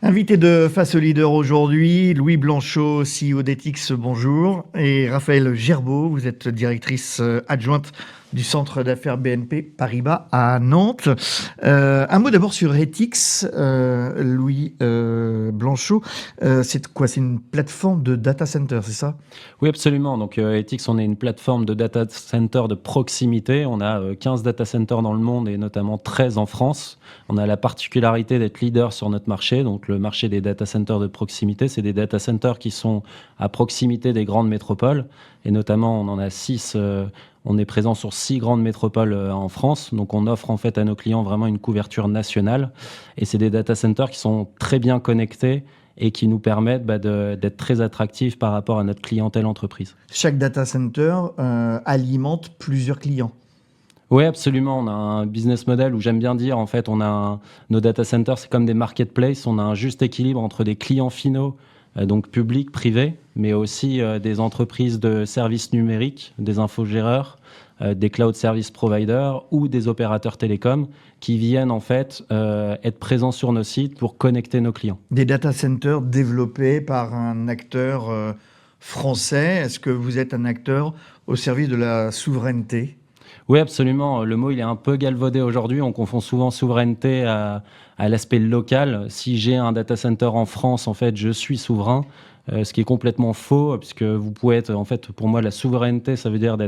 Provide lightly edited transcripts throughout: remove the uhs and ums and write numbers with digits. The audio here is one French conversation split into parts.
Invité de Face au Leader aujourd'hui, Louis Blanchot, CEO d'Ethics, bonjour. Et Raphaël Gerbeau, vous êtes directrice adjointe du centre d'affaires BNP Paribas à Nantes. Un mot d'abord sur Ethics, Louis Blanchot. C'est quoi? C'est une plateforme de data center, c'est ça? Oui, absolument. Donc, Ethics, on est une plateforme de data center de proximité. On a 15 data centers dans le monde et notamment 13 en France. On a la particularité d'être leader sur notre marché. Donc, le marché des data centers de proximité, c'est des data centers qui sont à proximité des grandes métropoles. Et notamment, on en a 6. On est présent sur 6 grandes métropoles en France. Donc, on offre en fait à nos clients vraiment une couverture nationale. Et c'est des data centers qui sont très bien connectés et qui nous permettent d'être très attractifs par rapport à notre clientèle entreprise. Chaque data center alimente plusieurs clients. Oui, absolument. On a un business model où j'aime bien dire, en fait, nos data centers, c'est comme des marketplaces. On a un juste équilibre entre des clients finaux, donc publics, privés, mais aussi des entreprises de services numériques, des infogéreurs, des cloud service providers ou des opérateurs télécoms qui viennent en fait être présents sur nos sites pour connecter nos clients. Des data centers développés par un acteur français. Est-ce que vous êtes un acteur au service de la souveraineté ? Oui, absolument. Le mot, il est un peu galvaudé aujourd'hui. On confond souvent souveraineté à l'aspect local. Si j'ai un data center en France, en fait, je suis souverain. Ce qui est complètement faux, puisque vous pouvez être, en fait, pour moi, la souveraineté, ça veut dire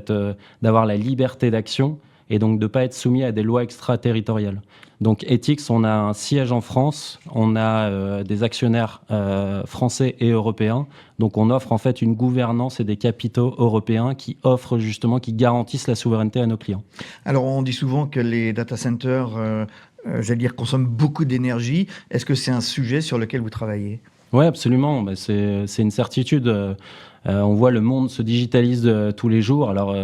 d'avoir la liberté d'action et donc de ne pas être soumis à des lois extraterritoriales. Donc, Ethics, on a un siège en France, on a des actionnaires français et européens. Donc, on offre en fait une gouvernance et des capitaux européens qui offrent justement, qui garantissent la souveraineté à nos clients. Alors, on dit souvent que les data centers, j'allais dire, consomment beaucoup d'énergie. Est-ce que c'est un sujet sur lequel vous travaillez ? Oui, absolument. C'est une certitude. On voit le monde se digitalise tous les jours. Alors,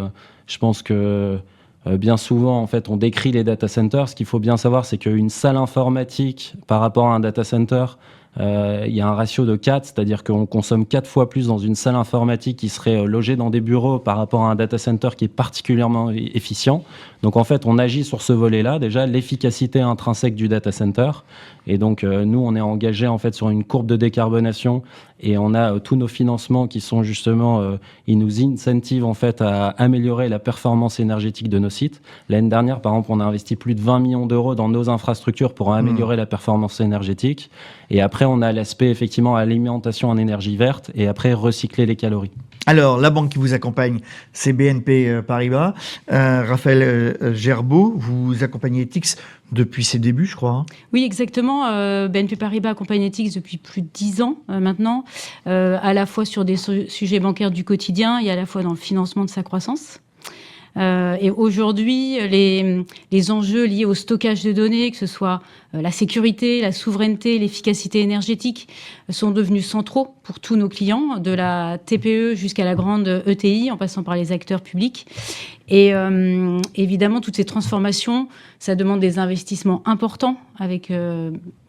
je pense que bien souvent, en fait, on décrit les data centers. Ce qu'il faut bien savoir, c'est qu'une salle informatique par rapport à un data center, il y a un ratio de 4, c'est-à-dire qu'on consomme 4 fois plus dans une salle informatique qui serait logée dans des bureaux par rapport à un data center qui est particulièrement efficient. Donc en fait, on agit sur ce volet-là, déjà l'efficacité intrinsèque du data center. Et donc nous, on est engagé en fait sur une courbe de décarbonation et on a tous nos financements qui sont justement, ils nous incentivent en fait à améliorer la performance énergétique de nos sites. L'année dernière, par exemple, on a investi plus de 20 millions d'euros dans nos infrastructures pour améliorer la performance énergétique. Et après, on a l'aspect effectivement alimentation en énergie verte et après recycler les calories. Alors, la banque qui vous accompagne, c'est BNP Paribas. Raphaël Gerbeau, vous accompagnez Ethics depuis ses débuts, je crois. Hein. Oui, exactement. BNP Paribas accompagne Ethics depuis plus de 10 ans maintenant, à la fois sur des sujets bancaires du quotidien et à la fois dans le financement de sa croissance. Et aujourd'hui, les enjeux liés au stockage de données, que ce soit la sécurité, la souveraineté, l'efficacité énergétique, sont devenus centraux pour tous nos clients, de la TPE jusqu'à la grande ETI, en passant par les acteurs publics. Et évidemment, toutes ces transformations, ça demande des investissements importants avec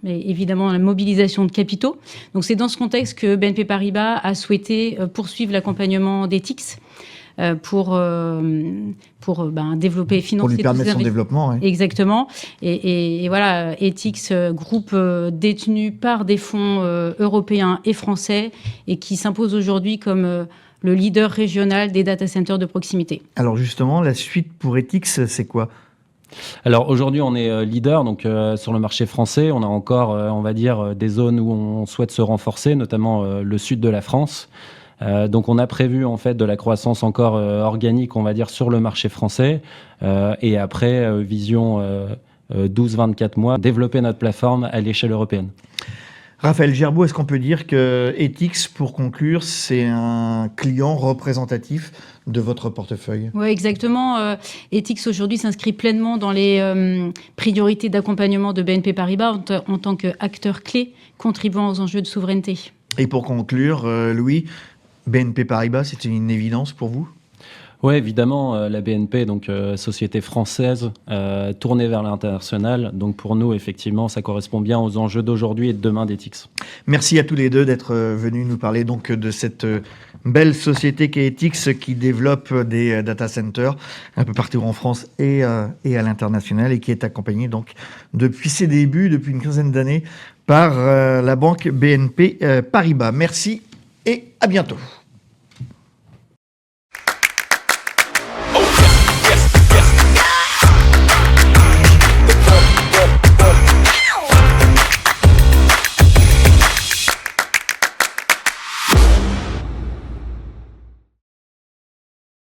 évidemment la mobilisation de capitaux. Donc c'est dans ce contexte que BNP Paribas a souhaité poursuivre l'accompagnement d'Ethics pour développer et financer. Pour lui permettre son développement. Oui. Exactement. Et voilà, Ethics, groupe détenu par des fonds européens et français et qui s'impose aujourd'hui comme le leader régional des data centers de proximité. Alors justement, la suite pour Ethics, c'est quoi ? Alors aujourd'hui, on est leader donc sur le marché français. On a encore, on va dire, des zones où on souhaite se renforcer, notamment le sud de la France. Donc on a prévu en fait de la croissance encore organique, on va dire, sur le marché français. Et après, vision 12-24 mois, développer notre plateforme à l'échelle européenne. Raphaël Gerbeau, est-ce qu'on peut dire que Ethics, pour conclure, c'est un client représentatif de votre portefeuille ? Oui, exactement. Ethics aujourd'hui s'inscrit pleinement dans les priorités d'accompagnement de BNP Paribas en tant qu'acteur clé contribuant aux enjeux de souveraineté. Et pour conclure, Louis, BNP Paribas, c'était une évidence pour vous ? Oui, évidemment, la BNP, donc société française, tournée vers l'international. Donc pour nous, effectivement, ça correspond bien aux enjeux d'aujourd'hui et de demain d'Ethics. Merci à tous les deux d'être venus nous parler donc de cette belle société qu'est Ethics qui développe des data centers un peu partout en France et à l'international et qui est accompagnée donc depuis ses débuts, depuis une quinzaine d'années, par la banque BNP Paribas. Merci et à bientôt.